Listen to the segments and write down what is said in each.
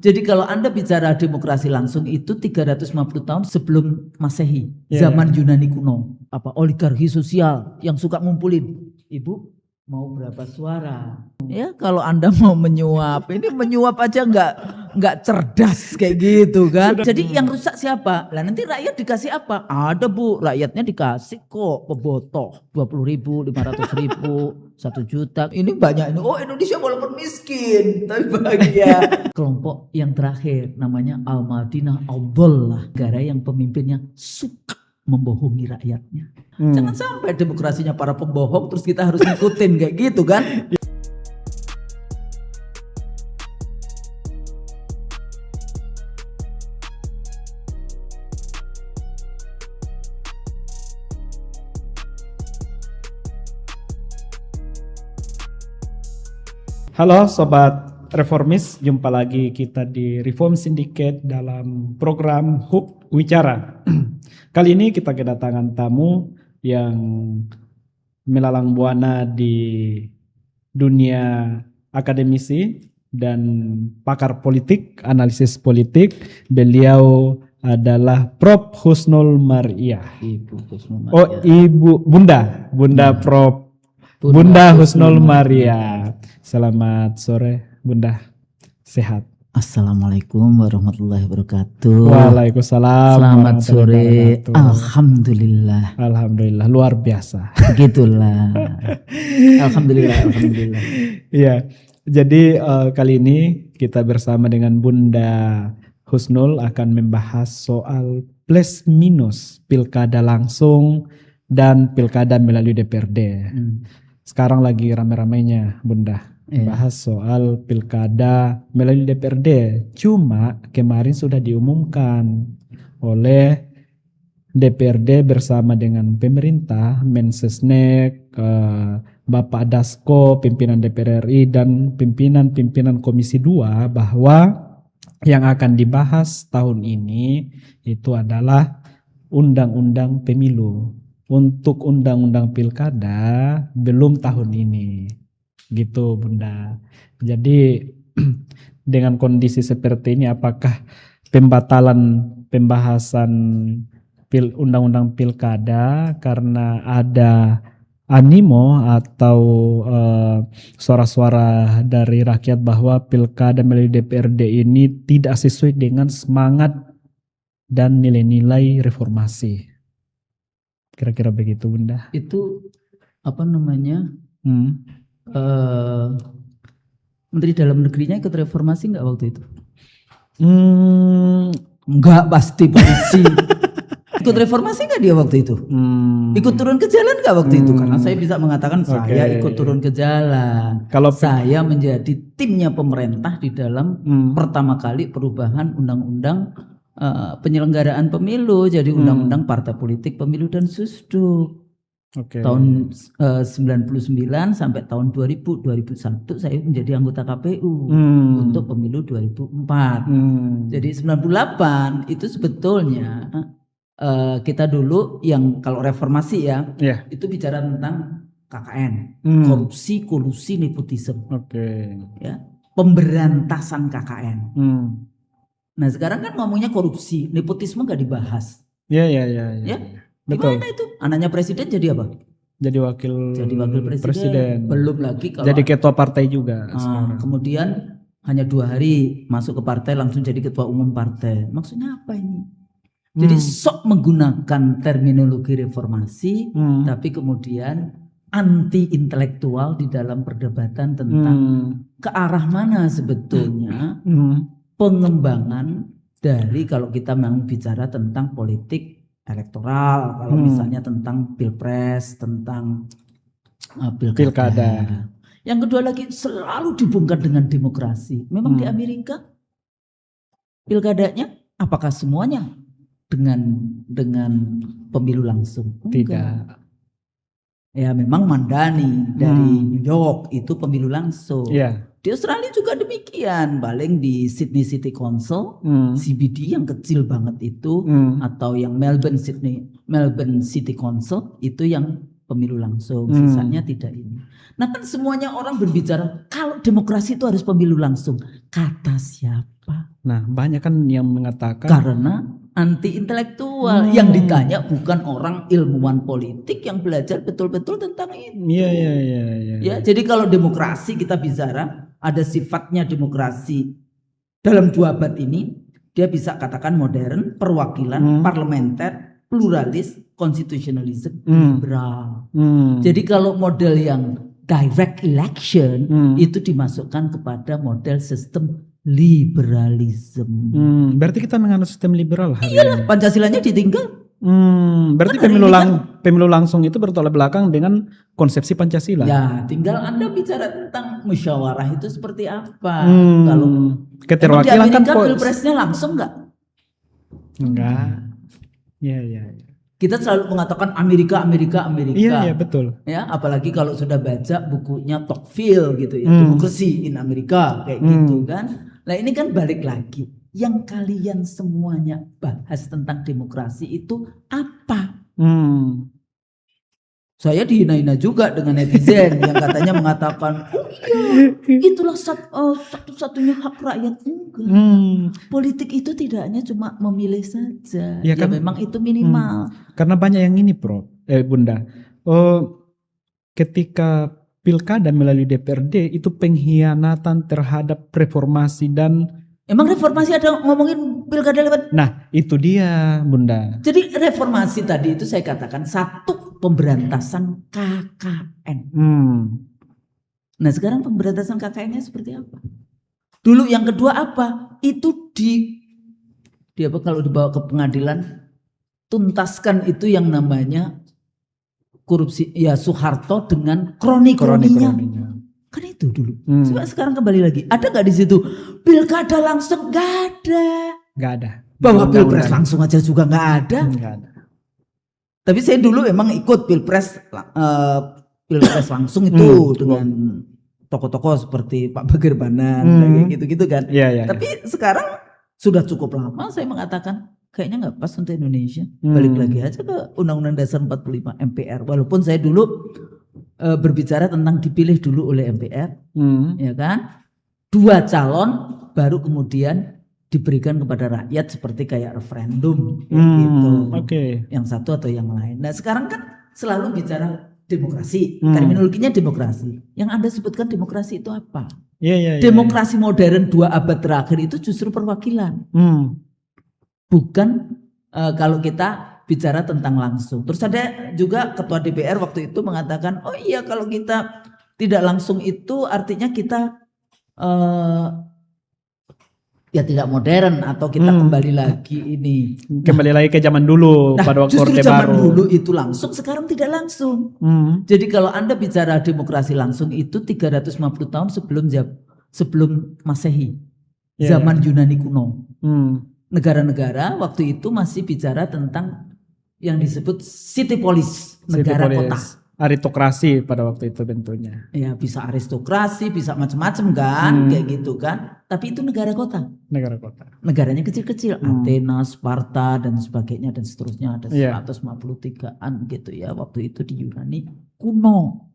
Jadi kalau Anda bicara demokrasi langsung itu 350 tahun sebelum Masehi, zaman Yunani kuno. Apa oligarki sosial yang suka ngumpulin. Ibu mau berapa suara? Ya kalau Anda mau menyuap, ini menyuap aja nggak cerdas kayak gitu kan. Jadi yang rusak siapa? Lah nanti rakyat dikasih apa? Ada Bu, rakyatnya dikasih kok pebotoh 20.000, 500.000, 1 juta. Ini banyak ini. Oh Indonesia walaupun miskin tapi bahagia. Kelompok yang terakhir namanya Al-Madinah Al-Dhallah, negara yang pemimpinnya suka membohongi rakyatnya. Jangan sampai demokrasinya para pembohong terus kita harus ngikutin kayak gitu kan. Halo Sobat Reformis, jumpa lagi kita di Reform Syndicate dalam program Hub Wicara. Kali ini kita kedatangan tamu yang melalang buana di dunia akademisi dan pakar politik, analisis politik. Beliau adalah Prof. Husnul Mariah. Ibu Husnul Oh, Bunda Prof. Bunda Husnul Mariah. Selamat sore, Bunda. Sehat. Assalamualaikum warahmatullahi wabarakatuh. Waalaikumsalam. Selamat sore. Alhamdulillah. Alhamdulillah, luar biasa. Begitulah. Alhamdulillah. Iya. Jadi kali ini kita bersama dengan Bunda Husnul akan membahas soal plus minus pilkada langsung dan pilkada melalui DPRD. Sekarang lagi rame-ramenya Bunda. Bahas soal pilkada melalui DPRD. Cuma kemarin sudah diumumkan oleh DPRD bersama dengan pemerintah, Mensesnek, Bapak Dasko, pimpinan DPR RI dan pimpinan Komisi 2 bahwa yang akan dibahas tahun ini itu adalah undang-undang pemilu. Untuk undang-undang pilkada belum tahun ini. Gitu Bunda. Jadi dengan kondisi seperti ini apakah pembatalan pembahasan undang-undang pilkada karena ada animo atau suara-suara dari rakyat bahwa pilkada melalui DPRD ini tidak sesuai dengan semangat dan nilai-nilai reformasi. Kira-kira begitu Bunda. Itu apa namanya? Menteri Dalam Negerinya ikut reformasi nggak waktu itu? Nggak, pasti polisi. Ikut reformasi nggak dia waktu itu? Ikut turun ke jalan nggak waktu itu? Karena saya bisa mengatakan saya ikut turun ke jalan. Kalau saya menjadi timnya pemerintah di dalam pertama kali perubahan undang-undang penyelenggaraan pemilu, jadi undang-undang partai politik, pemilu dan susduk. Tahun 99 sampai tahun 2001 saya menjadi anggota KPU untuk pemilu 2004. Jadi 98 itu sebetulnya kita dulu yang kalau reformasi itu bicara tentang KKN, korupsi, kolusi, nepotisme. Ya, pemberantasan KKN. Nah sekarang kan ngomongnya korupsi, nepotisme nggak dibahas. Ya? Gimana itu? Anaknya presiden jadi apa? Jadi wakil presiden. Belum lagi kalau jadi ketua partai juga. Kemudian hanya 2 hari masuk ke partai langsung jadi ketua umum partai. Maksudnya apa ini? Jadi sok menggunakan terminologi reformasi, tapi kemudian anti intelektual di dalam perdebatan tentang ke arah mana sebetulnya pengembangan dari kalau kita mau bicara tentang politik elektoral, kalau misalnya tentang pilpres, tentang pilkada. Yang kedua lagi selalu dibungkam dengan demokrasi. Memang di Amerika pilkadanya apakah semuanya dengan pemilu langsung? Tidak. Ya memang Mandani dari New York itu pemilu langsung. Di Australia juga demikian, paling di Sydney City Council, CBD yang kecil banget itu, atau yang Melbourne City Council itu yang pemilu langsung, sisanya tidak ini. Nah kan semuanya orang berbicara kalau demokrasi itu harus pemilu langsung, kata siapa? Nah, banyak kan yang mengatakan karena anti intelektual. Yang ditanya bukan orang ilmuwan politik yang belajar betul-betul tentang itu. Iya. Ya, jadi kalau demokrasi kita bicara, ada sifatnya demokrasi dalam 2 abad ini, dia bisa katakan modern, perwakilan, parlementer, pluralis, konstitusionalisme, liberal. Jadi kalau model yang direct election itu dimasukkan kepada model sistem liberalisme. Berarti kita menganut sistem liberal hari ini. Pancasilanya ditinggal. Berarti pemilu langsung itu bertolak belakang dengan konsepsi Pancasila. Ya, tinggal Anda bicara tentang musyawarah itu seperti apa. Kalau keterwakilan kan pilpresnya langsung enggak. Iya. Kita selalu mengatakan Amerika. Iya, betul. Ya, apalagi kalau sudah baca bukunya Tocqueville gitu ya, Democracy in America kayak gitu kan. Nah, ini kan balik lagi. Yang kalian semuanya bahas tentang demokrasi itu apa? Saya dihina-hina juga dengan netizen yang katanya mengatakan, oh iya, itulah satu-satunya hak rakyat. Politik itu tidak hanya cuma memilih saja, ya kan, memang itu minimal. Karena banyak yang ini, Bunda. Ketika pilkada melalui DPRD itu pengkhianatan terhadap reformasi dan emang reformasi ada ngomongin pilkada lewat? Nah, itu dia, Bunda. Jadi reformasi tadi itu saya katakan satu pemberantasan KKN. Nah, sekarang pemberantasan KKN-nya seperti apa? Dulu yang kedua apa? Itu di apa kalau dibawa ke pengadilan, tuntaskan itu yang namanya korupsi ya Soeharto dengan kroni-kroninya. Kan itu dulu. Coba sekarang kembali lagi. Ada nggak di situ pilkada langsung? Nggak ada. Bahwa pilpres langsung aja juga nggak ada. Tapi saya dulu emang ikut pilpres langsung itu dengan tokoh-tokoh seperti Pak Bagir Banan kayak gitu-gitu kan. Tapi sekarang sudah cukup lama saya mengatakan kayaknya nggak pas untuk Indonesia. Balik lagi aja ke Undang-Undang Dasar 45 MPR. Walaupun saya dulu berbicara tentang dipilih dulu oleh MPR, ya kan? 2 calon baru kemudian diberikan kepada rakyat seperti kayak referendum gitu. Yang satu atau yang lain. Nah, sekarang kan selalu bicara demokrasi. Terminologinya demokrasi. Yang Anda sebutkan demokrasi itu apa? Demokrasi modern 2 abad terakhir itu justru perwakilan. Bukan kalau kita bicara tentang langsung. Terus ada juga ketua DPR waktu itu mengatakan, oh iya kalau kita tidak langsung itu artinya kita ya tidak modern atau kita kembali lagi ini. Kembali lagi ke zaman dulu pada waktu Orde Baru. Zaman dulu itu langsung, sekarang tidak langsung. Jadi kalau Anda bicara demokrasi langsung itu 350 tahun sebelum Masehi. Zaman Yunani kuno. Negara-negara waktu itu masih bicara tentang yang disebut city polis, negara kota. Aristokrasi pada waktu itu bentuknya. Ya bisa aristokrasi, bisa macam-macam kan, kayak gitu kan. Tapi itu negara kota. Negara kota. Negaranya kecil-kecil, Athena, Sparta dan sebagainya dan seterusnya ada 153-an gitu ya waktu itu di Yunani kuno.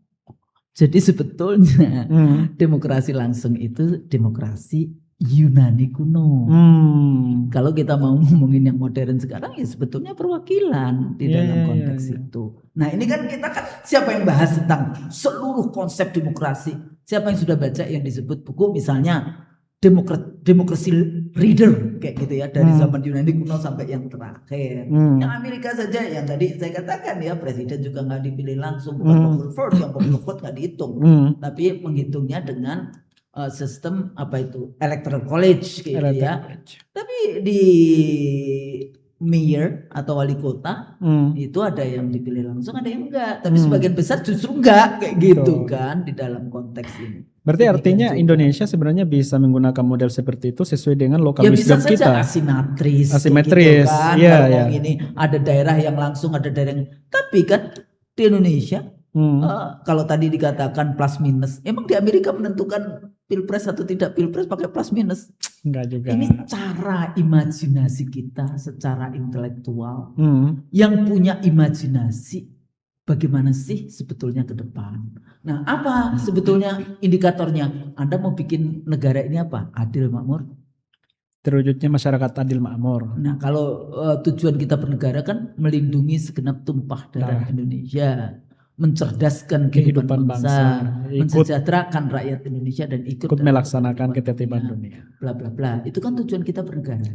Jadi sebetulnya demokrasi langsung itu demokrasi Yunani kuno. Kalau kita mau ngomongin yang modern sekarang ya sebetulnya perwakilan di dalam konteks itu. Nah ini kan kita kan siapa yang bahas tentang seluruh konsep demokrasi? Siapa yang sudah baca yang disebut buku misalnya Democracy Reader kayak gitu ya dari zaman Yunani kuno sampai yang terakhir. Yang Amerika saja yang tadi saya katakan ya presiden juga nggak dipilih langsung, bukan popular vote, yang popular vote nggak dihitung, tapi menghitungnya dengan sistem apa itu electoral college gitu ya. Tapi di mayor atau wali kota itu ada yang dipilih langsung, ada yang enggak. Tapi sebagian besar justru enggak kayak gitu kan di dalam konteks ini. Berarti artinya Indonesia sebenarnya bisa menggunakan model seperti itu sesuai dengan lokal wisdom kita. Ya bisa saja asimetris gitu kan. Kalau ini ada daerah yang langsung, ada daerah yang, tapi kan di Indonesia kalau tadi dikatakan plus minus, emang di Amerika menentukan pilpres atau tidak pilpres pakai plus minus? Enggak juga. Ini cara imajinasi kita secara intelektual yang punya imajinasi bagaimana sih sebetulnya ke depan. Nah apa sebetulnya indikatornya? Anda mau bikin negara ini apa? Adil, makmur, terwujudnya masyarakat adil makmur. Nah, kalau tujuan kita bernegara kan melindungi segenap tumpah darah Indonesia, mencerdaskan kehidupan bangsa, mensejahterakan rakyat Indonesia dan ikut melaksanakan ketertiban dunia. Bla bla bla. Itu kan tujuan kita bernegara.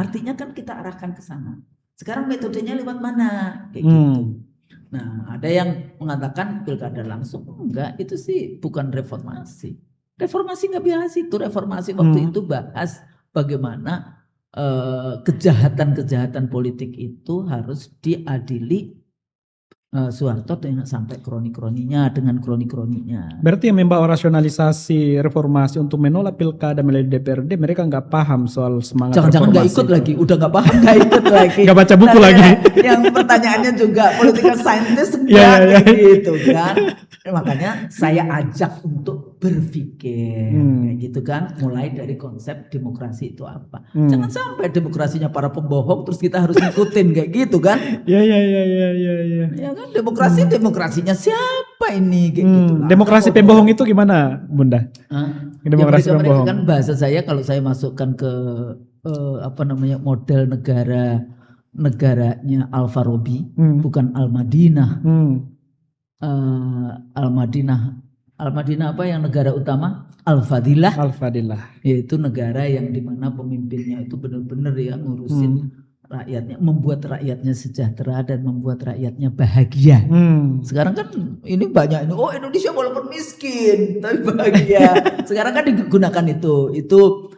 Artinya kan kita arahkan ke sana. Sekarang metodenya lewat mana? Kayak gitu. Nah, ada yang mengatakan pilkada langsung. Enggak, itu sih bukan reformasi. Reformasi nggak biasa itu. Reformasi waktu itu bahas bagaimana kejahatan-kejahatan politik itu harus diadili Soeharto sampai kroni-kroninya dengan kroni-kroninya. Berarti yang membawa rasionalisasi reformasi untuk menolak pilkada melalui DPRD, mereka nggak paham soal semangat reformasi. Jangan-jangan nggak ikut lagi, udah nggak paham nggak ikut lagi. Nggak baca buku lagi. Yang pertanyaannya juga political scientist enggak gitu kan. Makanya saya ajak untuk berpikir kayak gitu kan, mulai dari konsep demokrasi itu apa. Jangan sampai demokrasinya para pembohong terus kita harus ngikutin kayak gitu kan. Iya. Ya kan, demokrasinya siapa ini kayak gitu. Demokrasi pembohong itu gimana, Bunda? Demokrasi pembohong. Kan bahasa saya kalau saya masukkan ke model negaranya Al-Farabi, bukan Al-Madinah. Al-Madinah apa yang negara utama? Al-Fadilah. Yaitu negara yang dimana pemimpinnya itu benar-benar ya ngurusin rakyatnya, membuat rakyatnya sejahtera dan membuat rakyatnya bahagia. Sekarang kan ini banyak ini, Indonesia walaupun miskin tapi bahagia. Sekarang kan digunakan itu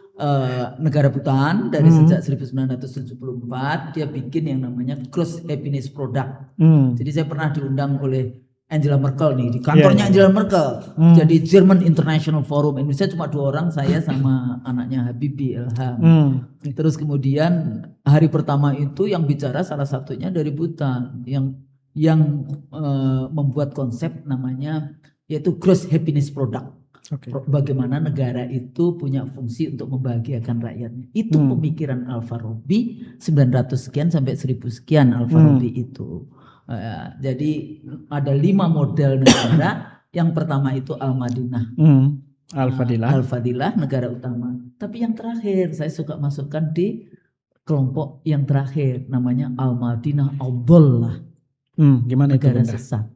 negara Bhutan dari sejak 1974 dia bikin yang namanya Gross Happiness Product. Jadi saya pernah diundang oleh Angela Merkel nih di kantornya Angela Merkel. Jadi German International Forum Indonesia cuma 2 orang, saya sama anaknya Habibie Ilham. Terus kemudian hari pertama itu yang bicara salah satunya dari Bhutan yang membuat konsep namanya yaitu Gross Happiness Product. Bagaimana negara itu punya fungsi untuk membahagiakan rakyatnya. Itu pemikiran Al-Farabi 900 sekian sampai 1000 sekian Al-Farabi itu. Jadi ada 5 model negara. Yang pertama itu Al-Madinah, Al-Fadilah negara utama. Tapi yang terakhir saya suka masukkan di kelompok yang terakhir namanya Al-Madinah Al-Dhallah. Gimana negara itu, sesat.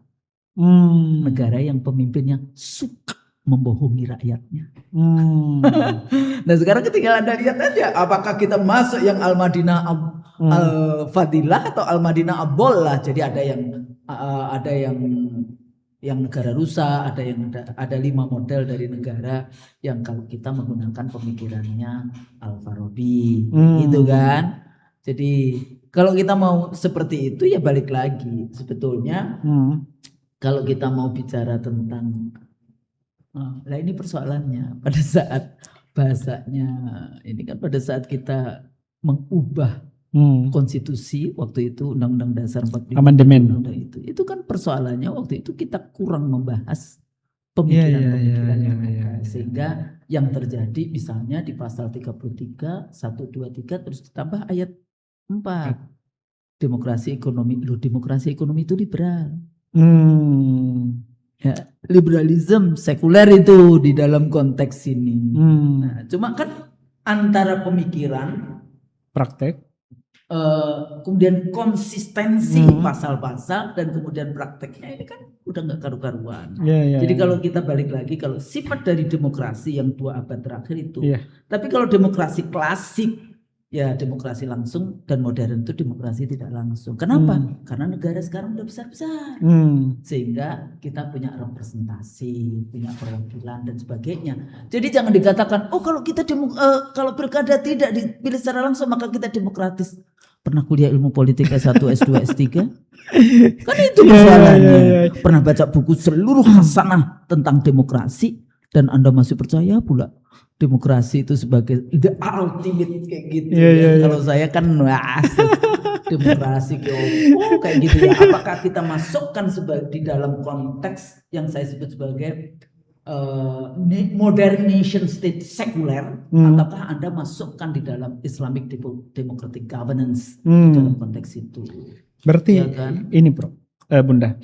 Negara yang pemimpinnya suka membohongi rakyatnya. Nah sekarang ketika Anda lihat aja apakah kita masuk yang Al-Madinah Al-Fadilah atau Al-Madinah Al-Dhallah. Jadi ada yang negara rusak, ada 5 model dari negara yang kalau kita menggunakan pemikirannya Al-Farabi, gitu kan. Jadi kalau kita mau seperti itu ya balik lagi sebetulnya kalau kita mau bicara tentang ini persoalannya pada saat bahasanya ini kan pada saat kita mengubah konstitusi waktu itu Undang-Undang Dasar 45 amandemen itu kan persoalannya waktu itu kita kurang membahas pemikiran sehingga yang terjadi misalnya di pasal 33 1, 2, 3 terus ditambah ayat 4 demokrasi ekonomi itu liberal. Ya, liberalisme sekuler itu di dalam konteks ini. Nah, cuma kan antara pemikiran, praktek, kemudian konsistensi pasal-pasal dan kemudian prakteknya ini kan udah nggak karu-karuan. Jadi kalau kita balik lagi kalau sifat dari demokrasi yang 2 abad terakhir itu, tapi kalau demokrasi klasik ya demokrasi langsung dan modern itu demokrasi tidak langsung. Kenapa? Karena negara sekarang udah besar-besar. Sehingga kita punya representasi, punya perwakilan dan sebagainya. Jadi jangan dikatakan, kalau kita kalau pilkada tidak dipilih secara langsung maka kita demokratis. Pernah kuliah ilmu politik S1, S2, S3? Kan itu masalahnya. Pernah baca buku seluruh hasanah tentang demokrasi dan Anda masih percaya pula demokrasi itu sebagai the ultimate kayak gitu. Kalau saya kan demokrasi kayak gitu ya. Apakah kita masukkan di dalam konteks yang saya sebut sebagai modern nation state sekuler, ataukah Anda masukkan di dalam Islamic democratic governance di dalam konteks itu? Berarti ya kan? Ini Bunda,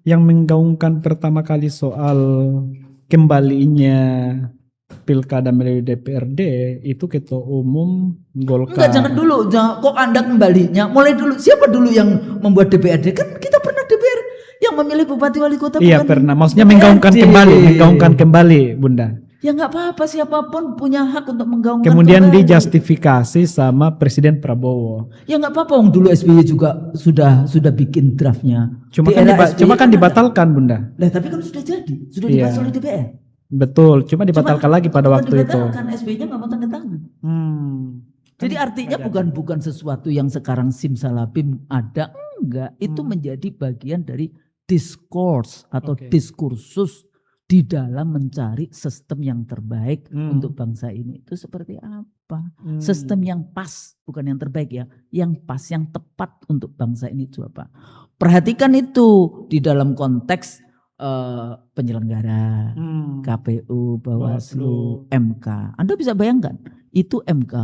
yang menggaungkan pertama kali soal kembalinya pilkada melalui DPRD itu ketua umum Golkar. Enggak, jangan dulu. Kok Anda kembalinya? Mulai dulu. Siapa dulu yang membuat DPRD? Kan kita pernah DPR yang memilih bupati wali kota. Iya pernah. Maksudnya menggaungkan kembali, Bunda. Ya nggak apa-apa, siapapun punya hak untuk menggaungkan. Kemudian dijustifikasi sama Presiden Prabowo. Ya nggak apa-apa, dulu SBY juga sudah bikin draftnya. Cuma kan dibatalkan, Bunda. Lah tapi kan sudah jadi, sudah dibahas oleh DPR. Betul, cuma dibatalkan lagi pada waktu itu. Kan SBY-nya nggak mau tanda tangan. Jadi artinya bukan sesuatu yang sekarang simsalabim ada, enggak. Itu menjadi bagian dari diskurs atau diskursus di dalam mencari sistem yang terbaik untuk bangsa ini. Itu seperti apa? Sistem yang pas, bukan yang terbaik ya, yang pas, yang tepat untuk bangsa ini itu apa? Perhatikan itu di dalam konteks penyelenggara, KPU, Bawaslu, MK. Anda bisa bayangkan, itu MK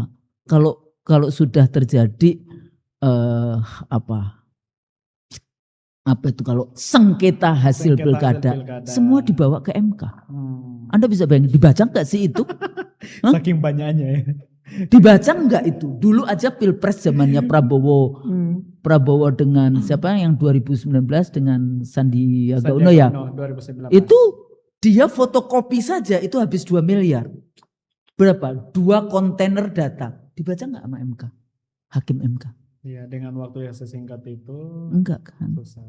kalau sudah terjadi apa itu kalau sengketa hasil pilkada, semua dibawa ke MK. Anda bisa bayangin, dibaca enggak sih itu? Saking banyaknya ya. Dibaca enggak itu? Dulu aja Pilpres zamannya Prabowo dengan siapa yang 2019 dengan Sandiaga Uno ya. 2019. Itu dia fotokopi saja itu habis 2 miliar. Berapa? 2 kontainer data. Dibaca enggak sama MK? Hakim MK. Iya, dengan waktu yang sesingkat itu. Enggak kan. Susah.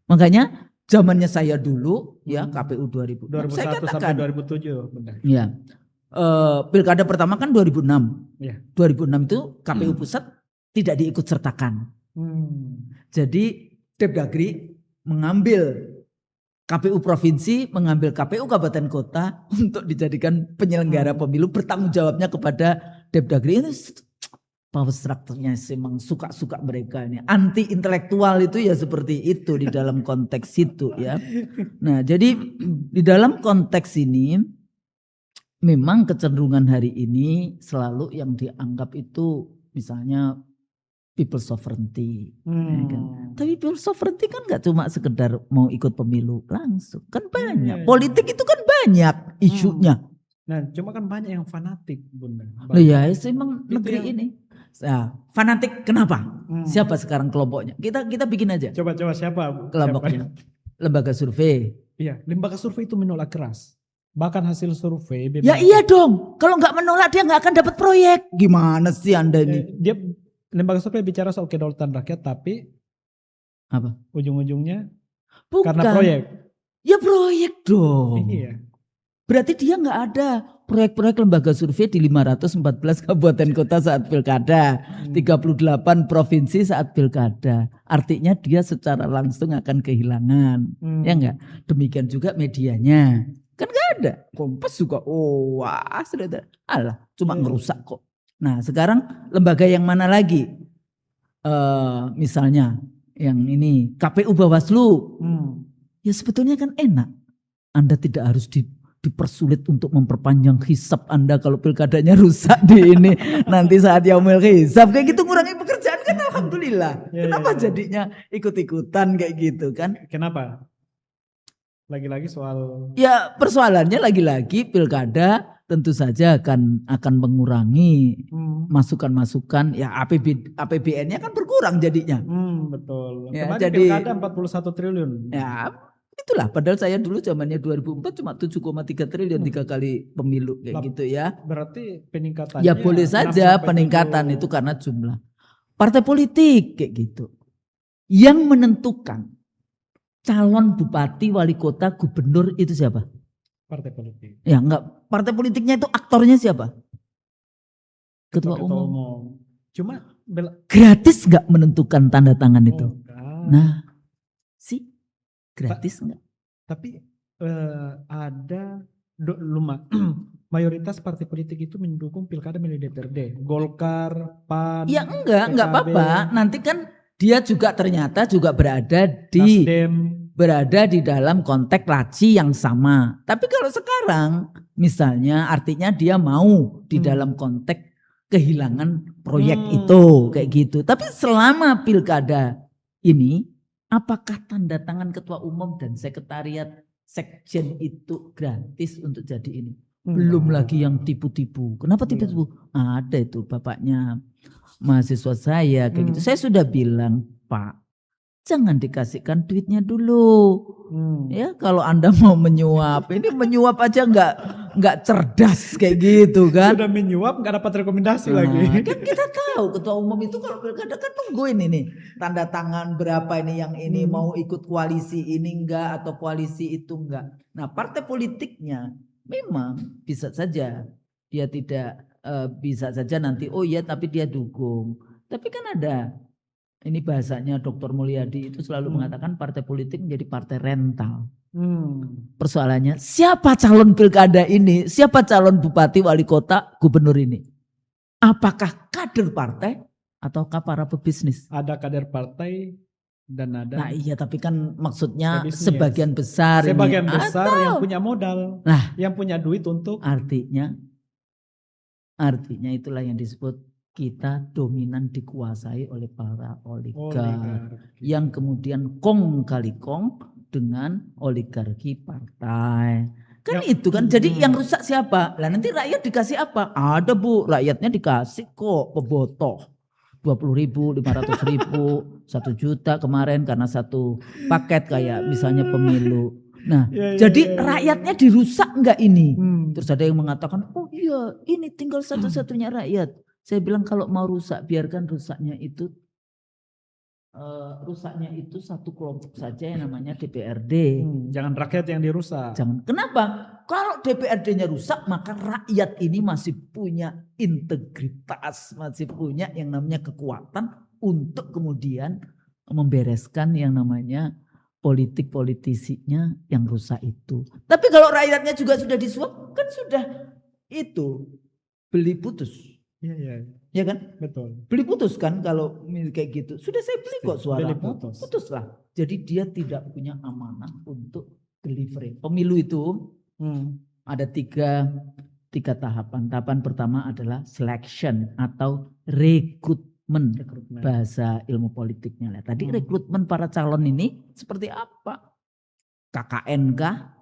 Makanya zamannya saya dulu ya KPU 2001 sampai 2007 benar. Iya. Pilkada pertama kan 2006. Ya. 2006 itu KPU pusat tidak diikut sertakan. Jadi Depdagri mengambil KPU provinsi, mengambil KPU kabupaten kota untuk dijadikan penyelenggara pemilu, bertanggung jawabnya kepada Depdagri. Ini power structure-nya memang suka-suka mereka ini. Anti intelektual itu ya seperti itu di dalam konteks itu ya. Nah, jadi di dalam konteks ini memang kecenderungan hari ini selalu yang dianggap itu misalnya people sovereignty. Ya kan? Tapi people sovereignty kan gak cuma sekedar mau ikut pemilu langsung. Kan banyak. Politik itu kan banyak isunya. Nah, cuma kan banyak yang fanatik, Bunda. Ya, emang negeri ini. Nah, fanatik kenapa? Siapa sekarang kelompoknya? Kita bikin aja. Coba siapa kelompoknya? Lembaga survei. Iya, lembaga survei itu menolak keras. Bahkan hasil survei. Ya iya dong. Kalau nggak menolak dia nggak akan dapat proyek. Gimana sih Anda ini? Dia lembaga survei bicara soal kedaulatan rakyat, tapi apa? Ujung-ujungnya bukan. Karena proyek. Ya proyek dong. Iya. Berarti dia nggak ada proyek-proyek lembaga survei di 514 kabupaten kota saat pilkada, 38 provinsi saat pilkada. Artinya dia secara langsung akan kehilangan, ya enggak? Demikian juga medianya, kan nggak ada. Kompas juga, wah sudah ada. Alah, cuma ngerusak kok. Nah sekarang lembaga yang mana lagi? Misalnya yang ini KPU Bawaslu, ya sebetulnya kan enak. Anda tidak harus dipersulit untuk memperpanjang hisab Anda kalau pilkadanya rusak di ini nanti saat yaumil hisab kayak gitu, ngurangi pekerjaan kan alhamdulillah. Kenapa jadinya ikut-ikutan kayak gitu kan? Kenapa? Lagi-lagi soal. Ya persoalannya lagi-lagi pilkada tentu saja akan mengurangi masukan-masukan ya APBN-nya kan berkurang jadinya. Betul. Ya, kemarin jadi pilkada 41 triliun. Ya itulah, padahal saya dulu zamannya 2004 cuma 7,3 triliun 3 kali pemilu kayak gitu ya. Berarti peningkatannya. Ya boleh saja peningkatan itu karena jumlah. Partai politik kayak gitu. Yang menentukan calon bupati, wali kota, gubernur itu siapa? Partai politik. Ya enggak, partai politiknya itu aktornya siapa? Ketua umum. Cuma gratis enggak menentukan tanda tangan itu? Nah, gratis enggak? Tapi ada mayoritas partai politik itu mendukung pilkada melalui DPRD. Golkar, PAN. Ya enggak apa-apa. Nanti kan dia juga ternyata juga berada di dalam konteks laci yang sama. Tapi kalau sekarang misalnya artinya dia mau di dalam konteks kehilangan proyek itu kayak gitu. Tapi selama pilkada ini, apakah tanda tangan ketua umum dan sekretariat sekjen itu gratis untuk jadi ini? Belum lagi yang tipu-tipu. Kenapa tipu-tipu? Ada itu bapaknya mahasiswa saya kayak gitu. Saya sudah bilang, Pak, jangan dikasihkan duitnya dulu. Ya, kalau Anda mau menyuap, ini menyuap aja nggak cerdas kayak gitu kan. Sudah menyuap nggak dapat rekomendasi lagi. Kan kita tahu ketua umum itu kalau pilkada kan nungguin ini tanda tangan berapa ini yang ini mau ikut koalisi ini enggak atau koalisi itu enggak. Nah, partai politiknya memang bisa saja dia tidak bisa saja nanti oh iya tapi dia dukung. Tapi kan ada ini bahasanya Dr. Mulyadi itu selalu mengatakan partai politik menjadi partai rental. Persoalannya siapa calon pilkada ini, siapa calon bupati, wali kota, gubernur ini? Apakah kader partai ataukah para pebisnis? Ada kader partai dan ada. Nah iya tapi kan maksudnya pebisnis. sebagian besar yang punya modal, yang punya duit untuk. Artinya itulah yang disebut kita dominan dikuasai oleh para oligark yang kemudian kong kali kong dengan oligarki partai. Kan itu kan jadi yang rusak siapa? Lah nanti rakyat dikasih apa? Ada Bu, rakyatnya dikasih kok pebotoh 20.000, 500.000, 1 juta kemarin karena satu paket kayak misalnya pemilu. Nah, jadi rakyatnya dirusak enggak ini? Terus ada yang mengatakan, oh iya ini tinggal satu-satunya rakyat. Saya bilang kalau mau rusak biarkan rusaknya itu satu kelompok saja yang namanya DPRD. Jangan rakyat yang dirusak. Jangan. Kenapa? Kalau DPRD-nya rusak maka rakyat ini masih punya integritas, masih punya yang namanya kekuatan untuk kemudian membereskan yang namanya politik-politisinya yang rusak itu. Tapi kalau rakyatnya juga sudah disuap kan sudah itu beli putus. Iya. Ya kan? Betul. Beli putus kan kalau kayak gitu. Sudah saya beli kok suara. Putuslah. Jadi dia tidak punya amanah untuk delivery. Pemilu itu ada tiga tahapan. Tahapan pertama adalah selection atau rekrutmen. Bahasa ilmu politiknya. Tadi rekrutmen para calon ini seperti apa? KKN kah?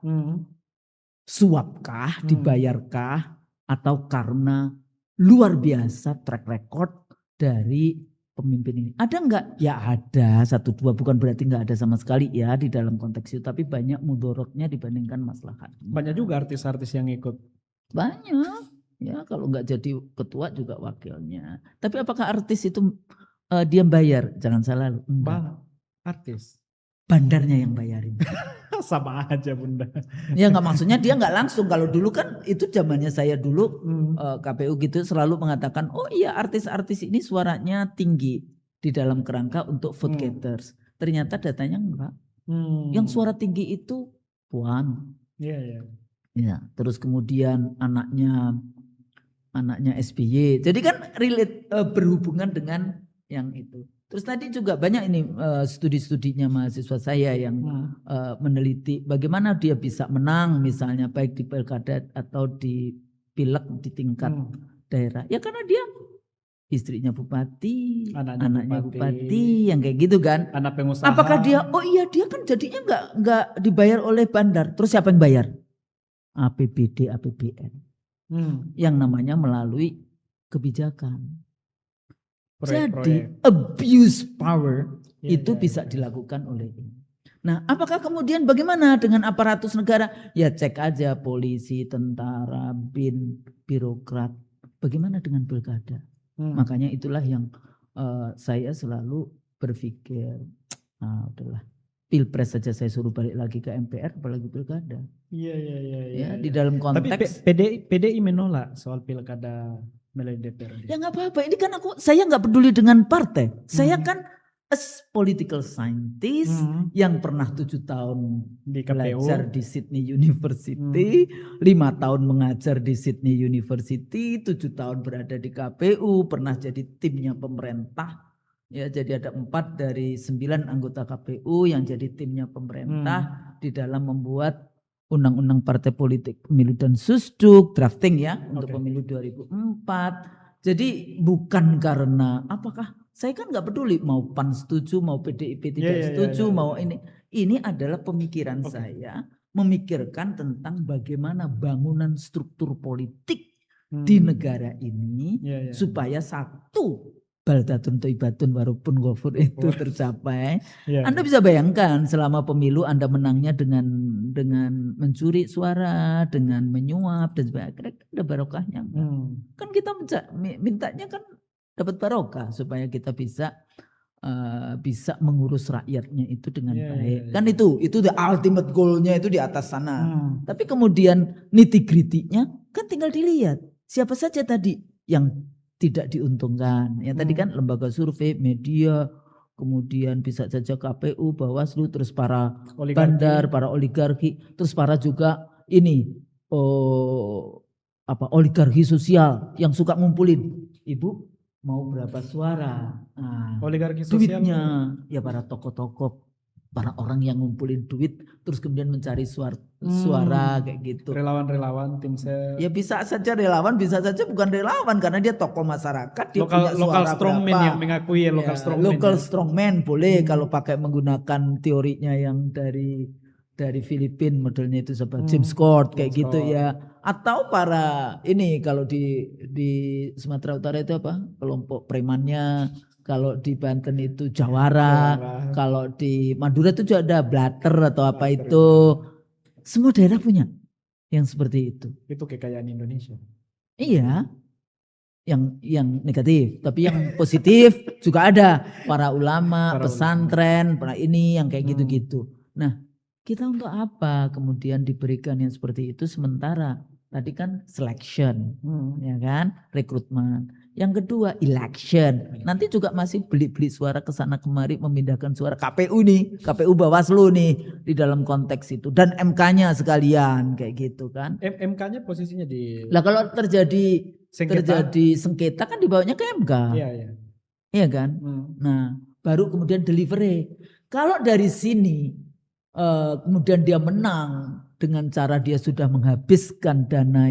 Suap kah? Dibayarkah? Atau karena luar biasa track record dari pemimpin ini. Ada enggak? Ya ada, 1-2 bukan berarti enggak ada sama sekali ya di dalam konteks itu. Tapi banyak mudorotnya dibandingkan maslahat. Banyak juga artis-artis yang ikut. Banyak. Ya kalau enggak jadi ketua juga wakilnya. Tapi apakah artis itu dia bayar? Jangan salah loh. Artis. Bandarnya yang bayarin. Sama aja Bunda. Ya nggak maksudnya dia nggak langsung. Kalau dulu kan itu zamannya saya dulu KPU gitu selalu mengatakan oh iya artis-artis ini suaranya tinggi di dalam kerangka untuk vote getters. Ternyata datanya enggak. Yang suara tinggi itu Puan. Iya. Ya, terus kemudian anaknya SBY. Jadi kan relate berhubungan dengan yang itu. Terus tadi juga banyak ini studi-studinya mahasiswa saya yang meneliti bagaimana dia bisa menang misalnya baik di pilkada atau di pileg di tingkat daerah. Ya karena dia istrinya bupati, anaknya bupati yang kayak gitu kan. Anak pengusaha. Apakah dia dia kan jadinya enggak dibayar oleh bandar. Terus siapa yang bayar? APBD, APBN. Yang namanya melalui kebijakan. Jadi abuse power itu bisa dilakukan oleh ini. Nah apakah kemudian bagaimana dengan aparatus negara? Ya cek aja polisi, tentara, BIN, birokrat. Bagaimana dengan pilkada? Makanya itulah yang saya selalu berpikir, udahlah pilpres saja saya suruh balik lagi ke MPR apalagi pilkada. Iya. Ya, di dalam konteks. Tapi PDI menolak soal pilkada melalui DPRD. Ya nggak apa-apa. Ini kan saya nggak peduli dengan partai. Saya kan as political scientist yang pernah 7 tahun di KPU. Belajar di Sydney University, 5 tahun mengajar di Sydney University, 7 tahun berada di KPU, pernah jadi timnya pemerintah. Ya, jadi ada 4 dari 9 anggota KPU yang jadi timnya pemerintah di dalam membuat Undang-Undang Partai Politik Pemilu dan Susduk, drafting ya untuk pemilu 2004. Jadi bukan karena apakah saya kan nggak peduli mau PAN setuju, mau PDIP tidak setuju, mau ini adalah pemikiran saya memikirkan tentang bagaimana bangunan struktur politik di negara ini supaya satu baldatun thayyibatun warabun ghafur itu tercapai. Anda bisa bayangkan selama pemilu Anda menangnya dengan mencuri suara, dengan menyuap dan sebagainya, ada barokahnya. Kan kita mintanya kan dapat barokah supaya kita bisa mengurus rakyatnya itu dengan baik. Kan itu the ultimate goalnya itu di atas sana. Tapi kemudian nitty-gritty-nya kan tinggal dilihat siapa saja tadi yang tidak diuntungkan. Yang tadi kan lembaga survei, media, kemudian bisa saja KPU, Bawaslu, terus para bandar, para oligarki, terus para juga ini oligarki sosial yang suka ngumpulin. Ibu mau berapa suara? Nah, oligarki sosial duitnya ya para tokoh-tokoh, para orang yang ngumpulin duit terus kemudian mencari suara kayak gitu. Relawan-relawan tim sel. Ya bisa saja relawan, bisa saja bukan relawan karena dia tokoh masyarakat, dia punya suara local strongman berapa. Yang mengakui ya, local strongman boleh kalau pakai menggunakan teorinya yang dari Filipina modelnya itu seperti James Court kayak gitu ya. Atau para ini kalau di Sumatera Utara itu apa? Kelompok premannya. Kalau di Banten itu Jawara. Kalau di Madura itu juga ada Blatter atau apa itu. Semua daerah punya yang seperti itu. Itu kekayaan Indonesia. Iya. Yang negatif, tapi yang positif juga ada. Para ulama, pesantren, para ini yang kayak gitu-gitu. Nah, kita untuk apa kemudian diberikan yang seperti itu sementara tadi kan selection, ya kan, rekrutmen. Yang kedua election. Nanti juga masih beli-beli suara ke sana kemari, memindahkan suara KPU nih, KPU Bawaslu nih di dalam konteks itu dan MK-nya sekalian kayak gitu kan. MK-nya posisinya di. Lah kalau terjadi sengketa kan dibawanya ke MK. Iya kan? Nah, baru kemudian delivery. Kalau dari sini kemudian dia menang dengan cara dia sudah menghabiskan dana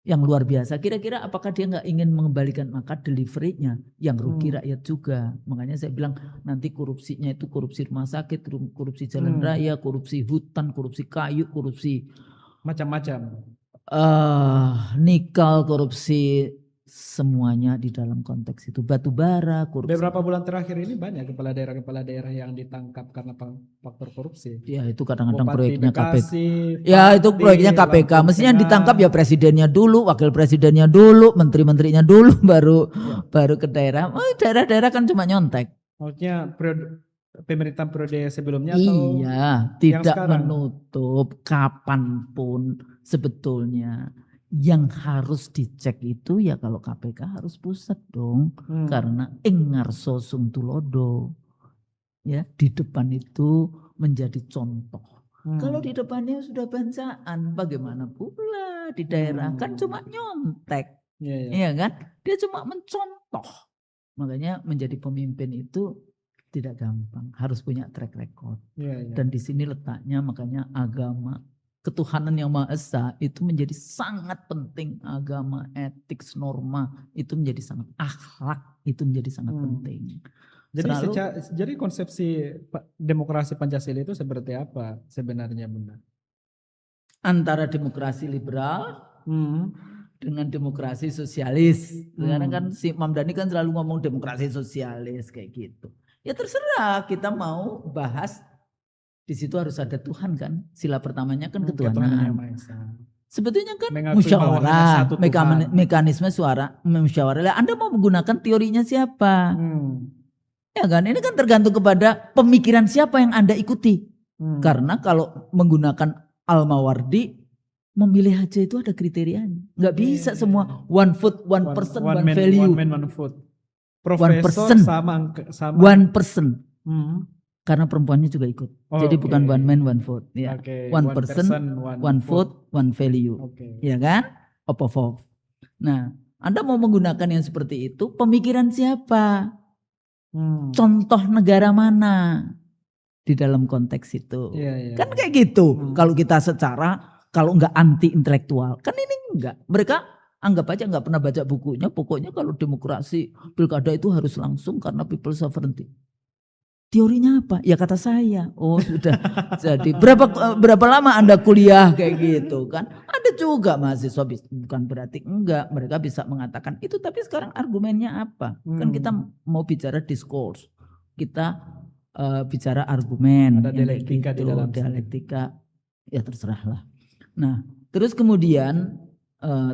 yang luar biasa. Kira-kira apakah dia nggak ingin mengembalikan, maka delivery-nya yang rugi rakyat juga. Makanya saya bilang nanti korupsinya itu korupsi rumah sakit, korupsi jalan raya, korupsi hutan, korupsi kayu, korupsi macam-macam. Nikel, korupsi semuanya di dalam konteks itu, batu bara, korupsi. Beberapa bulan terakhir ini banyak kepala daerah yang ditangkap karena faktor korupsi. Ya itu kadang-kadang proyeknya KPK. Ya itu proyeknya KPK. Mestinya ditangkap ya presidennya dulu, wakil presidennya dulu, menteri-menterinya dulu, baru ke daerah. Daerah-daerah kan cuma nyontek. Maksudnya pemerintahan periode sebelumnya atau tidak menutup kapanpun sebetulnya. Yang harus dicek itu ya kalau KPK harus pusat dong. Karena engarso sum tulodo. Ya, di depan itu menjadi contoh. Kalau di depannya sudah bancaan, bagaimana pula di daerah kan cuma nyontek. Iya kan? Dia cuma mencontoh. Makanya menjadi pemimpin itu tidak gampang, harus punya track record. Dan di sini letaknya makanya agama, ketuhanan yang Maha Esa itu menjadi sangat penting. Agama, etik, norma itu menjadi sangat, akhlak itu menjadi sangat penting. Jadi konsepsi demokrasi Pancasila itu seperti apa sebenarnya Bunda? Antara demokrasi liberal dengan demokrasi sosialis. Sekarang kan si Imam Dhani kan selalu ngomong demokrasi sosialis kayak gitu. Ya terserah kita mau bahas. Di situ harus ada Tuhan kan. Sila pertamanya kan ketuhanan. Sebetulnya kan musyawarah, mekanisme suara musyawarah. Anda mau menggunakan teorinya siapa? Ya kan, ini kan tergantung kepada pemikiran siapa yang Anda ikuti. Karena kalau menggunakan Al-Mawardi, memilih aja itu ada kriterianya. Nggak bisa semua one foot, one person, one value. One man, one foot. Profesor sama one person. Karena perempuannya juga ikut. Jadi bukan one man, one vote. Ya. One person, one vote, one value. Ya kan? Opov. Nah, Anda mau menggunakan yang seperti itu, pemikiran siapa? Contoh negara mana? Di dalam konteks itu. Kan kayak gitu. Kalau kita kalau nggak anti intelektual. Kan ini enggak. Mereka anggap aja nggak pernah baca bukunya. Pokoknya kalau demokrasi, pilkada itu harus langsung karena people sovereignty. Teorinya apa? Ya kata saya. Oh sudah. Jadi berapa lama Anda kuliah kayak gitu kan? Ada juga mahasiswa, bukan berarti enggak. Mereka bisa mengatakan itu, tapi sekarang argumennya apa? Kan kita mau bicara diskurs. Kita bicara argumen. Ada dialektika di dalam dialektika. Ya terserahlah. Nah terus kemudian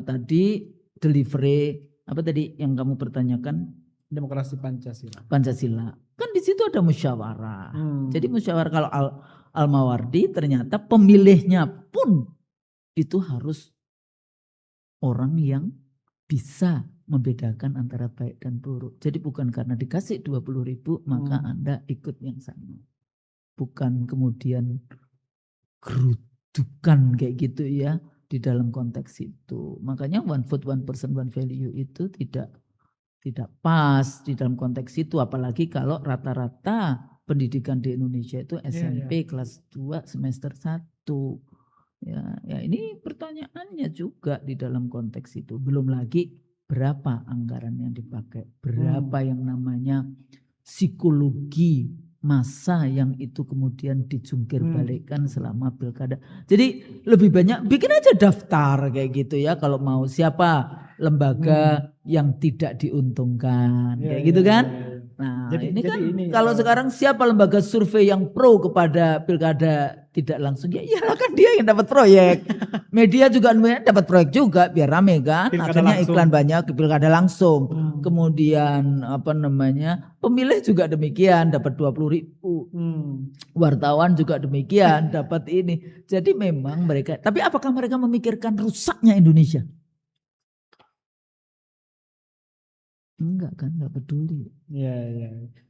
tadi delivery, apa tadi yang kamu pertanyakan? Demokrasi Pancasila. Pancasila. Kan di situ ada musyawarah. Jadi musyawarah, kalau Al-Mawardi ternyata pemilihnya pun itu harus orang yang bisa membedakan antara baik dan buruk. Jadi bukan karena dikasih 20.000 maka Anda ikut yang sama. Bukan kemudian gerudukan kayak gitu ya di dalam konteks itu. Makanya one vote, one person, one value itu tidak pas di dalam konteks itu, apalagi kalau rata-rata pendidikan di Indonesia itu SMP kelas 2 semester 1. Ya ini pertanyaannya juga di dalam konteks itu. Belum lagi berapa anggaran yang dipakai, berapa yang namanya psikologi masa yang itu kemudian dijungkir balikkan selama pilkada. Jadi lebih banyak bikin aja daftar kayak gitu ya, kalau mau siapa lembaga yang tidak diuntungkan kayak gitu kan. Nah ini kan kalau sekarang siapa lembaga survei yang pro kepada pilkada tidak langsung, ya iyalah kan dia yang dapat proyek. Media juga dapat proyek juga biar rame kan. Akhirnya iklan banyak ke pilkada langsung. Kemudian apa namanya, pemilih juga demikian dapat 20.000. Wartawan juga demikian dapat ini. Jadi memang mereka, tapi apakah mereka memikirkan rusaknya Indonesia? Enggak kan, enggak peduli. Ya.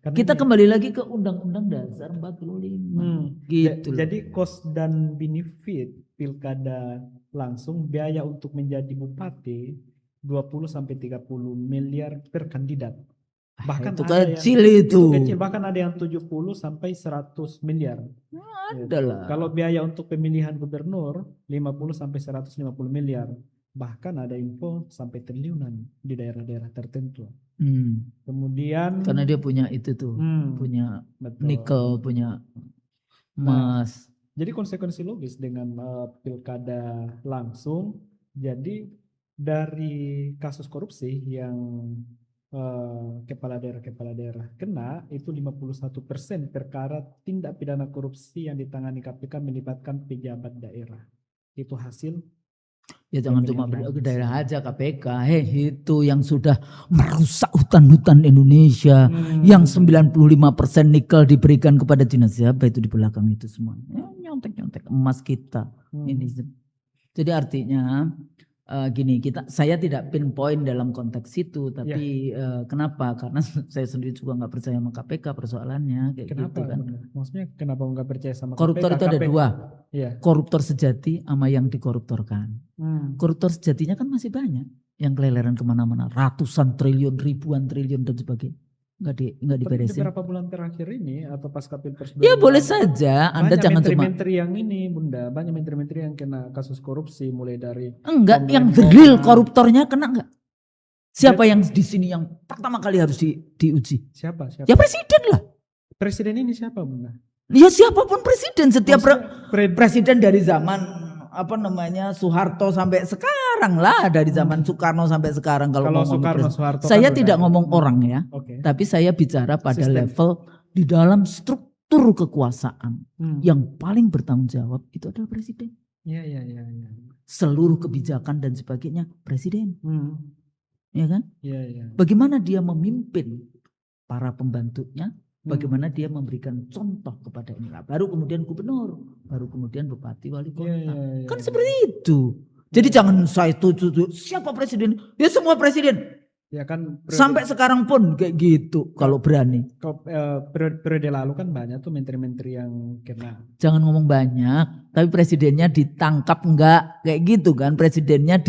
Kita kembali lagi ke Undang-Undang Dasar 45. Gitu. Jadi cost dan benefit pilkada langsung, biaya untuk menjadi bupati 20 sampai 30 miliar per kandidat. Bahkan itu kecil itu. Kecil, bahkan ada yang 70 sampai 100 miliar. Adalah. Kalau biaya untuk pemilihan gubernur 50 sampai 150 miliar. Bahkan ada info sampai triliunan di daerah-daerah tertentu. Kemudian karena dia punya itu tuh, punya nikel, punya emas. Jadi konsekuensi logis dengan pilkada langsung. Jadi dari kasus korupsi yang kepala daerah kena itu 51% perkara tindak pidana korupsi yang ditangani KPK melibatkan pejabat daerah. Itu hasil. Ya jangan cuma daerah aja KPK, itu yang sudah merusak hutan-hutan Indonesia, yang 95% nikel diberikan kepada Cina. Siapa itu di belakang itu semua? Nyontek-nyontek emas kita. Ini. Jadi artinya gini, saya tidak pinpoint dalam konteks itu, tapi kenapa? Karena saya sendiri juga nggak percaya sama KPK persoalannya kayak kenapa, gitu kan. Maksudnya kenapa nggak percaya sama koruptor KPK? Itu ada dua, koruptor sejati sama yang dikoruptorkan. Koruptor sejatinya kan masih banyak yang keleleran kemana-mana, ratusan triliun, ribuan triliun dan sebagainya. Nggak diberesin. Beberapa bulan terakhir ini atau pasca Pilpres, ya boleh saja Anda jangan cuma menteri yang ini Bunda, banyak menteri-menteri yang kena kasus korupsi mulai dari yang real koruptornya kena enggak? Siapa yang di sini yang pertama kali harus diuji? Siapa? Ya presiden lah. Presiden ini siapa Bunda? Ya siapapun presiden, setiap presiden dari zaman Soeharto sampai sekarang lah, dari zaman Soekarno sampai sekarang. Kalau Soeharto saya tidak ngomong orang ya, tapi saya bicara pada level di dalam struktur kekuasaan yang paling bertanggung jawab itu adalah presiden. Ya. Seluruh kebijakan dan sebagainya presiden, ya kan? Ya. Bagaimana dia memimpin para pembantunya? Bagaimana dia memberikan contoh kepada ini, baru kemudian gubernur, baru kemudian bupati, wali kota. Kan seperti itu. Jadi jangan saya tuju siapa presiden, ya semua presiden. Ya kan. Sampai sekarang pun kayak gitu kalau berani. Periode lalu kan banyak tuh menteri-menteri yang kena. Jangan ngomong banyak, tapi presidennya ditangkap enggak kayak gitu kan? Presidennya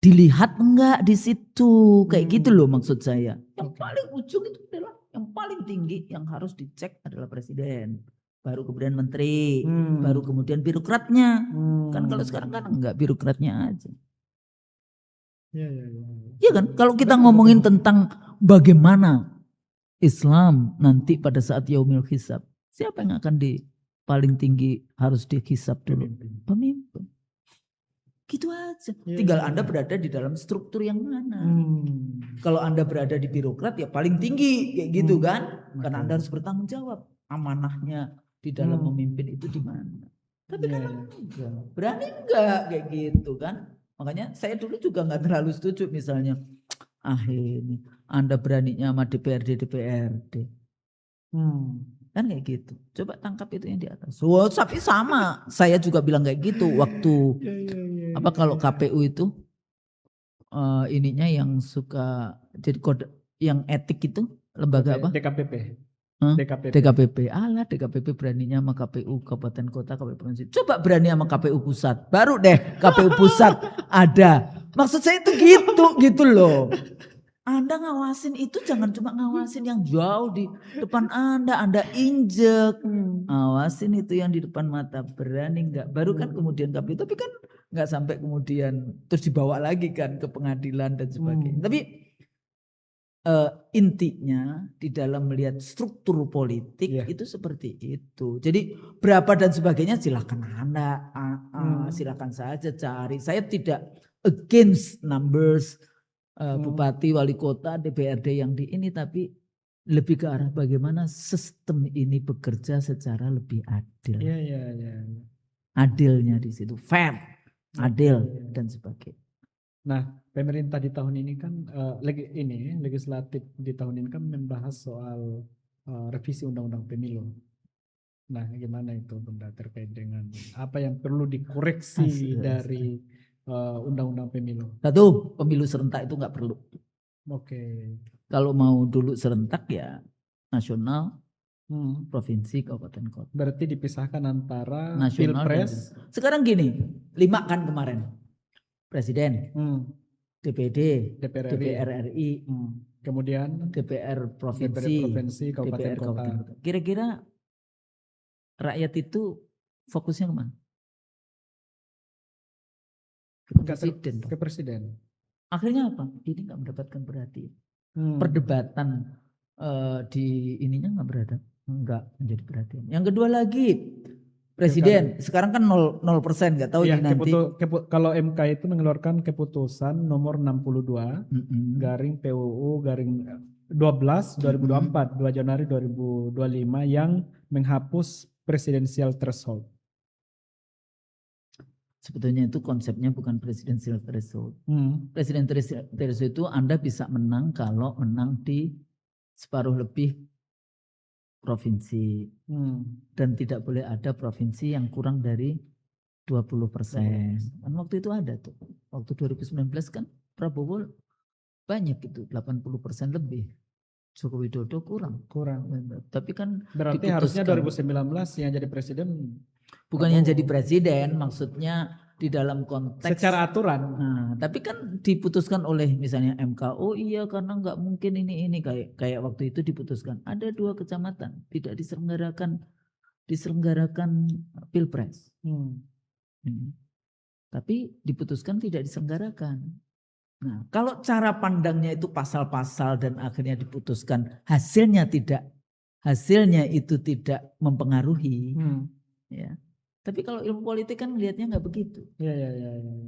dilihat enggak di situ kayak gitu loh maksud saya. Yang paling ujung itu adalah yang paling tinggi yang harus dicek adalah presiden, baru kemudian menteri, baru kemudian birokratnya. Kan kalau sekarang kan enggak, birokratnya aja. Ya. Iya kan, kalau kita ngomongin tentang bagaimana Islam nanti pada saat yaumil hisab, siapa yang akan paling tinggi harus dihisab dulu? Pemimpin. Gitu aja. Tinggal Anda berada di dalam struktur yang mana. Kalau Anda berada di birokrat ya paling tinggi kayak gitu kan. Karena Anda harus bertanggung jawab. Amanahnya di dalam memimpin itu di mana. Tapi kan enggak. Berani enggak kayak gitu kan. Makanya saya dulu juga enggak terlalu setuju misalnya. Ini Anda beraninya sama DPRD. Kan kayak gitu. Coba tangkap itu yang di atas. Tapi sama. Saya juga bilang kayak gitu waktu kalau KPU itu ininya yang suka jadi kode yang etik itu lembaga apa? DKPP. DKPP. Alah DKPP beraninya sama KPU kabupaten kota, KPU provinsi. Coba berani sama KPU pusat. Baru deh KPU pusat ada. Maksud saya itu gitu loh. Anda ngawasin itu jangan cuma ngawasin yang jauh di depan Anda injek. Ngawasin itu yang di depan mata, berani enggak? Baru kan kemudian KPU, tapi kan enggak sampai kemudian terus dibawa lagi kan ke pengadilan dan sebagainya. Tapi intinya di dalam melihat struktur politik itu seperti itu. Jadi berapa dan sebagainya silakan Anda, silakan saja cari. Saya tidak against numbers. Bupati, wali kota, DPRD yang di ini, tapi lebih ke arah bagaimana sistem ini bekerja secara lebih adil. Adilnya di situ, fair, adil dan sebagainya. Nah, pemerintah di tahun ini kan legislatif di tahun ini kan membahas soal revisi undang-undang pemilu. Nah, gimana itu Bunda terkait dengan apa yang perlu dikoreksi dari undang-undang pemilu? Satu, pemilu serentak itu nggak perlu. Kalau mau dulu serentak ya nasional, provinsi, kabupaten kota. Berarti dipisahkan antara nasional pilpres. Sekarang gini, 5 kan kemarin. Presiden, DPD, DPR RI, kemudian DPR provinsi, kabupaten kota. Kira-kira rakyat itu fokusnya kemana? Ke presiden. Akhirnya apa? Ini nggak mendapatkan perhatian. Perdebatan di ininya nggak menjadi perhatian. Yang kedua lagi, presiden sekarang kan 0% nggak tahu ini nanti. Kalau MK itu mengeluarkan keputusan nomor 62 garing PUU garing 12 2024 2 Januari 2025 yang menghapus presidensial threshold. Sebetulnya itu konsepnya bukan presidensial threshold. Presidensial threshold itu Anda bisa menang kalau menang di separuh lebih provinsi. Dan tidak boleh ada provinsi yang kurang dari 20%. Kan waktu itu ada tuh. Waktu 2019 kan Prabowo banyak itu, 80% lebih. Joko Widodo kurang. Tapi kan berarti harusnya 2019 yang jadi presiden. Bukan yang jadi presiden, maksudnya di dalam konteks secara aturan. Nah, tapi kan diputuskan oleh misalnya MK. Oh iya, karena nggak mungkin ini kayak waktu itu diputuskan ada 2 kecamatan tidak diselenggarakan pilpres. Tapi diputuskan tidak diselenggarakan. Nah, kalau cara pandangnya itu pasal-pasal dan akhirnya diputuskan hasilnya itu tidak mempengaruhi, ya. Tapi kalau ilmu politik kan melihatnya nggak begitu.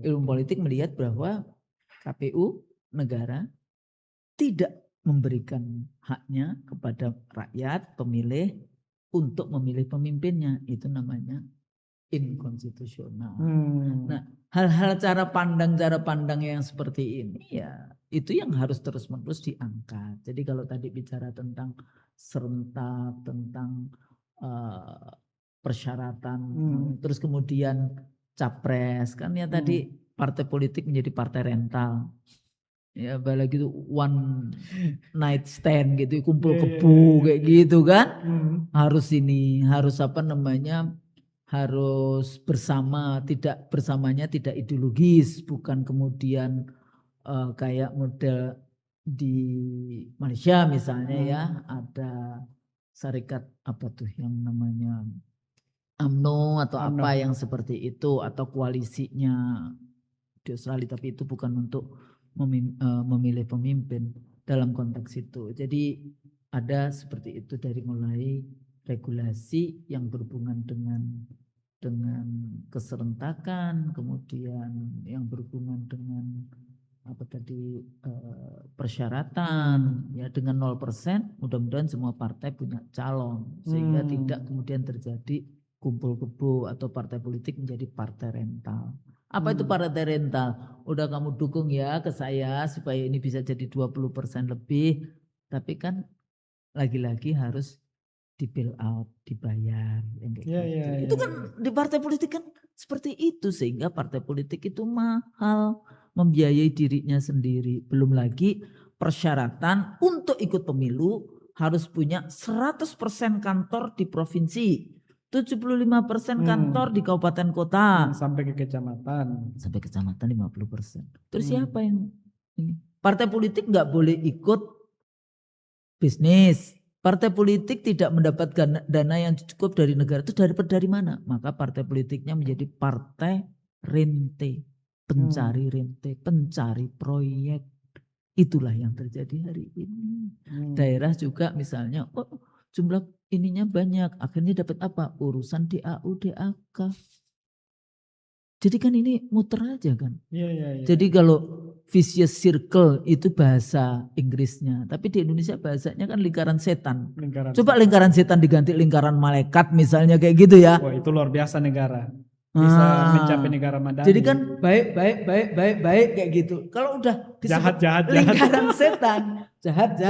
Ilmu politik melihat bahwa KPU negara tidak memberikan haknya kepada rakyat pemilih untuk memilih pemimpinnya, itu namanya inkonstitusional. Nah, hal-hal cara pandang yang seperti ini ya itu yang harus terus-menerus diangkat. Jadi kalau tadi bicara tentang serentak, tentang persyaratan, terus kemudian capres kan ya tadi partai politik menjadi partai rental. Ya apalagi itu one night stand gitu, kumpul kebo kayak gitu kan. Harus harus bersama, bersamanya tidak ideologis, bukan kemudian kayak model di Malaysia misalnya ya, ada syarikat apa tuh yang namanya UMNO atau apa yang seperti itu, atau koalisinya di Australia, tapi itu bukan untuk memilih pemimpin dalam konteks itu. Jadi ada seperti itu dari mulai regulasi yang berhubungan dengan keserentakan, kemudian yang berhubungan dengan persyaratan ya, dengan 0% mudah-mudahan semua partai punya calon sehingga tidak kemudian terjadi kumpul kebo atau partai politik menjadi partai rental. Apa itu partai rental? Udah kamu dukung ya ke saya supaya ini bisa jadi 20% lebih, tapi kan lagi-lagi harus di bail out, dibayar yang kayak gitu. Itu kan di partai politik kan seperti itu, sehingga partai politik itu mahal, membiayai dirinya sendiri. Belum lagi persyaratan untuk ikut pemilu harus punya 100% kantor di provinsi, 75% kantor di kabupaten kota, sampai ke kecamatan. Sampai kecamatan 50%. Terus siapa yang ini? Partai politik nggak boleh ikut bisnis. Partai politik tidak mendapatkan dana yang cukup dari negara. Itu dari mana? Maka partai politiknya menjadi partai rente, pencari rente, pencari proyek. Itulah yang terjadi hari ini. Daerah juga misalnya, jumlah ininya banyak, akhirnya dapat apa? Urusan DAU, DAK. Jadi kan ini muter aja kan. Jadi kalau vicious circle itu bahasa Inggrisnya, tapi di Indonesia bahasanya kan lingkaran setan. Coba lingkaran setan diganti lingkaran malaikat misalnya kayak gitu ya. Wah, itu luar biasa negara. Bisa mencapai negara madani. Jadi kan baik kayak gitu. Kalau udah disebut jahat. lingkaran setan, jahat.